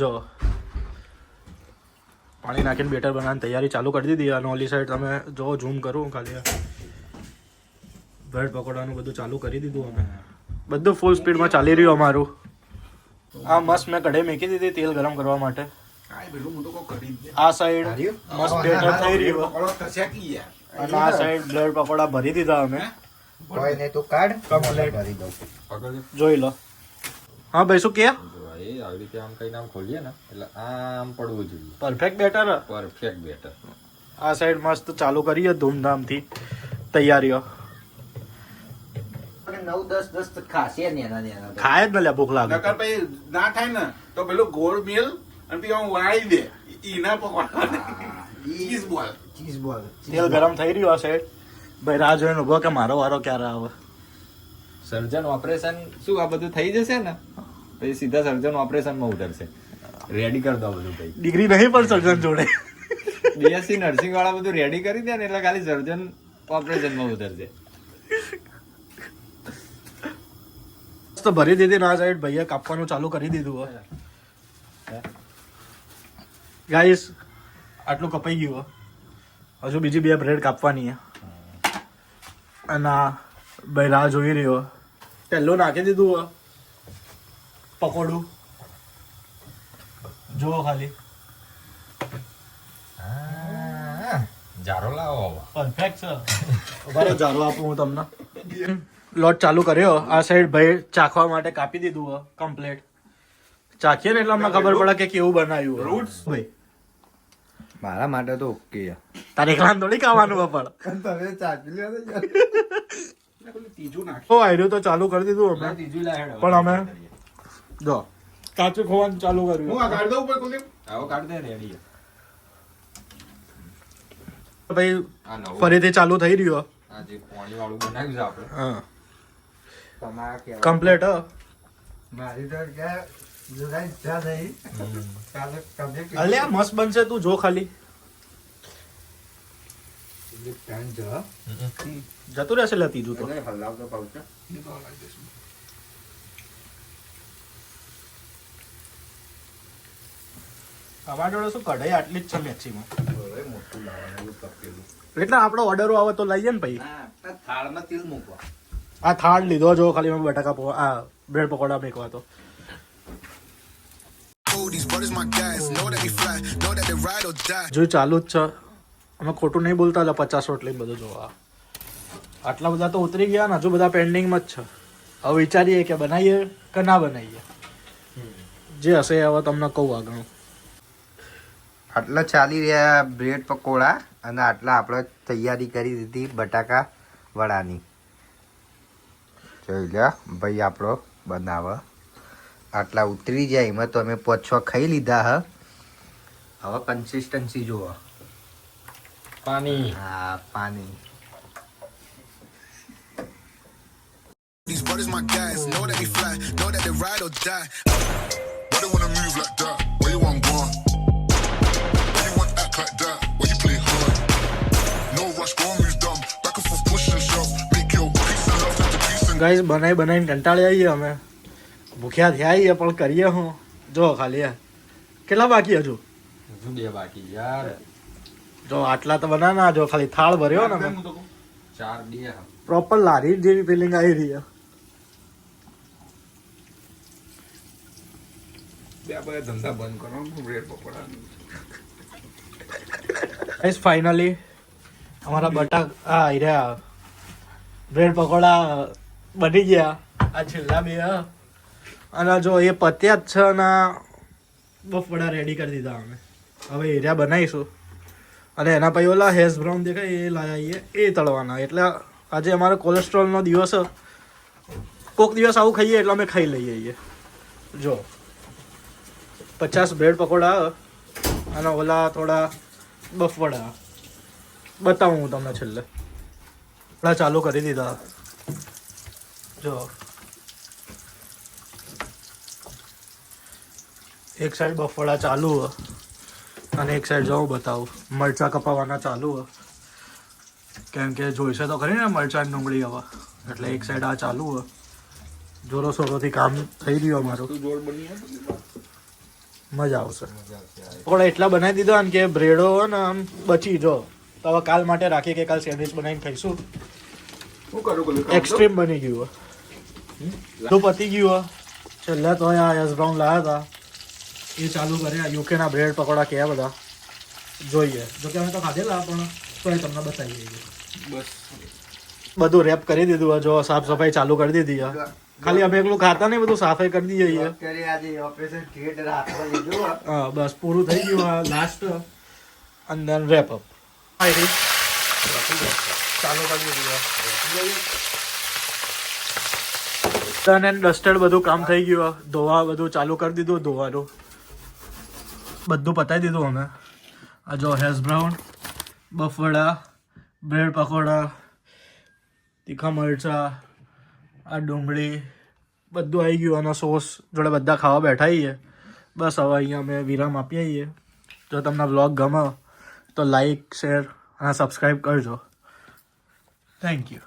જો પાણી નાખીને બેટર બનાવવાની તૈયારી ચાલુ કરી દીધી. અને ઓલી સાઈડ તમે જો ઝૂમ કરું ખાલી બ્રેડ પકોડાનું બધું ચાલુ કરી દીધું. અમે બધું ફૂલ સ્પીડમાં ચાલી રહ્યું અમારું. આ મસ્ત મેં કઢાઈ મૂકી દીધી તેલ ગરમ કરવા માટે. આ સાઈડ મસ્ત બેટર થઈ રહ્યું અને આ સાઈડ બ્રેડ પકોડા ભરી દીધા અમે. જોઈ લો. હા ભાઈ શું કે આવી રીતે આમ કઈ નામ ખોલીએ ને એટલે આમ પડવું જોઈએ. Perfect better. Perfect better. આ સાઈડ મસ્ત ચાલુ કરીએ ધૂમધામથી તૈયારીઓ. 9-10 ખાશે નેના ખાય જ ને લે ભૂખ લાગે. નકર પછી ના થાય ને તો પેલું ગોળ મેલ અને પછી આમ વાળી દે ઈના પકોડા ચીઝ બોલ. તેલ ગરમ થઈ રહ્યું આ સાઈડ. ભાઈ રાહ જોઈને ઉભો કે મારો વારો ક્યારે આવે. સર્જન ઓપરેશન શું આ બધું થઈ જશે ને પછી સીધા સર્જન ઓપરેશનમાં ઉતરશે. રેડી કરી દો બધું ભાઈ. ડિગ્રી નહીં પણ સર્જન જોડે. બીએસસી નર્સિંગ વાળા બધું રેડી કરી દે ને એટલે ખાલી સર્જન ઓપરેશનમાં ઉતરશે. તો ભરી દીધી ને આ સાઈડ ભાઈએ કાપવાનું ચાલુ કરી દીધું. ગાઈસ આટલું કપાઈ ગયું. હજુ બીજી 2 બ્રેડ કાપવાની છે. અને આ ભાઈ રાહ જોઈ રહ્યો. પહેલું નાખી દીધું પકોડું. જુઓ ખાલી જારો લાવો પરફેક્ટ છે. બરાબર જારો આપું હું તમને. લોટ ચાલુ કર્યો. આ સાઈડ ભાઈ ચાખવા માટે કાપી દીધું કમ્પ્લીટ. ચાખીએ ને એટલે અમને ખબર પડે કે કેવું બનાવ્યું રૂટ્સ. ભાઈ મારા માટે તો ઓકે. તારે એકલા થોડી ખાવાનું પણ તમે ચાખી લ્યો ને. ત્રીજું નાખ. તો આયરું તો ચાલુ કરી દીધું અમે. ત્રીજું લાહેડ પણ અમે જો કાચું ખોવાનું ચાલુ હું કર્યું. આ કાઢ દઉં ઉપર કુલદીપ. આવો કાઢ દે રેડી. ભાઈ આ નવું ફરીથી ચાલુ થઈ રહ્યો. આ જે પાણી વાળું બનાવ્યું છે આપણે હા તમારા કેવા કમ્પ્લીટ. મારી તો ક્યાં જોડાઈ ઈચ્છા નહીં. કાલે તમે અલ્યા મસ્ત બનશે. તું જો ખાલી જતું રહેશે લે ત્રીજું તો. હલાવતો પાવશે. અમારા જોડે શું કઢાઈ આટલી જ છે મેક્સિમમ. મોટું લાવવાનું તપેલું. એટલે આપણો ઓર્ડરો આવે તો લઈએ ને ભાઈ. ના થાળમાં તેલ મૂકવા. આ થાળ લીધો જો ખાલી મેં બટાકા આ બ્રેડ પકોડા મેકવા તો. જો ચાલુ જ છે. અમે ખોટું નહીં બોલતા એટલે 50 રોટલી બધું જોવા. આટલા બધા તો ઉતરી ગયા ને હજુ બધા પેન્ડિંગમાં જ છે. હવે વિચારીએ કે બનાવીએ કે ના બનાવીએ. જે હશે હવે તમને કહું આગળ. આટલા ચાલી રહ્યા બ્રેડ પકોડા અને આટલા આપણે તૈયારી કરી દીધી બટાકા વડાની. જોઈ લે ભાઈ આપણો બનાવે. આટલા ઉતરી જાય એમાં તો અમે 5-6 ખાઈ લીધા હ. હવે કન્સિસ્ટન્સી જુઓ. પાણી હા પાણી. These brothers my guys, know that they fly, know that they ride or die. Why they wanna move like that? Where you want gone? Why you want act like that? Why you play hard? No rush, go on, move dumb. Back and forth, push and shove. Make your peace and love turn to peace and guys બનાવીને કંટાળી આવીએ અમે. ભૂખ્યા થયા આવીએ પણ કરીએ હું. જો ખાલી કેટલા બાકી હજુ. હજુ 2 બાકી યાર. જો આટલા તો બનાના. જો ખાલી થાળ ભર્યો ને અમે. 4 2 પ્રોપર લારી જેવી ફિલિંગ આવી રહી છે. બે બધા ધંધા બંધ કરો બ્રેડ પકોડા. ગાઈસ ફાઇનલી અમારા બટાકા રહ્યા બ્રેડ પકોડા બની ગયા. આ છેલ્લા 2 અને જો એ પત્યા જ છે અને બફળા રેડી કરી દીધા અમે. હવે એરિયા બનાવીશું અને એના પછી ઓલા હેશ બ્રાઉન દેખાય એ લાવીએ એ તળવાના. એટલે આજે અમારો કોલેસ્ટ્રોલનો દિવસ. કોઈક દિવસ આવું ખાઈએ એટલે અમે ખાઈ લઈએ. જો 50 બ્રેડ પકોડા અને ઓલા થોડા બફળા બતાવું હું તમને છેલ્લે. ચાલુ કરી દીધા. જો એક સાઈડ બફળા ચાલુ અને એક સાઈડ જો હું બતાવું મરચાં કપાવવાના ચાલુ. કેમ કે જોઈશે તો ખરી ને મરચાં ડુંગળી હવે. એટલે એક સાઈડ આ ચાલુ જોરો સોરોથી કામ થઈ રહ્યું અમારું, તું જોડ બની હે? મજા આવશે. પકોડા એટલા બનાવી દીધા ને કે બ્રેડો ને આમ બચી જો, તો હવે કાલ માટે રાખીએ કે કાલ સેન્ડવિચ બનાવીને ખાઈશું. શું કરું પેલું કામ એક્સ્ટ્રીમ બની ગયું તો પતી ગયું છેલ્લે તો આ યસ બ્રાઉન લાવ્યા હતા એ ચાલુ કર્યા. યુકેના બ્રેડ પકોડા કેવા બધા જોઈએ, જો કે અમે તો ખાધેલા પણ તોય તમને બતાવી દઈએ. બસ બધું રેપ કરી દીધું, જો સાફ સફાઈ ચાલુ કરી દીધી છે. ખાલી અમે એકલું ખાતા નહીં, બધું સાફાઈ કરી દઈએ છીએ. અત્યારે આજે ઓપરેશન થિયેટર હાથમાં લીધું હે. હા બસ પૂરું થઈ ગયું લાસ્ટ અંદર રેપ અપ ચાલુ કરી દીધું. ડન એન્ડ ડસ્ટેડ બધું કામ થઈ ગયું. ધોવા બધું ચાલુ કરી દીધું, ધોવાનું બધું પતાવી દીધું અમે. આ જો હેશ બ્રાઉન, બફળા, બ્રેડ પકોડા, તીખા મરચા, આ ડુંગળી બધું આવી ગયું અને સોસ જોડે બધા ખાવા બેઠા છીએ. બસ હવે અહીંયા અમે વિરામ આપીએ છીએ. જો તમને વ્લોગ ગમે તો લાઈક, શેર અને સબસ્ક્રાઈબ કરજો. Thank you.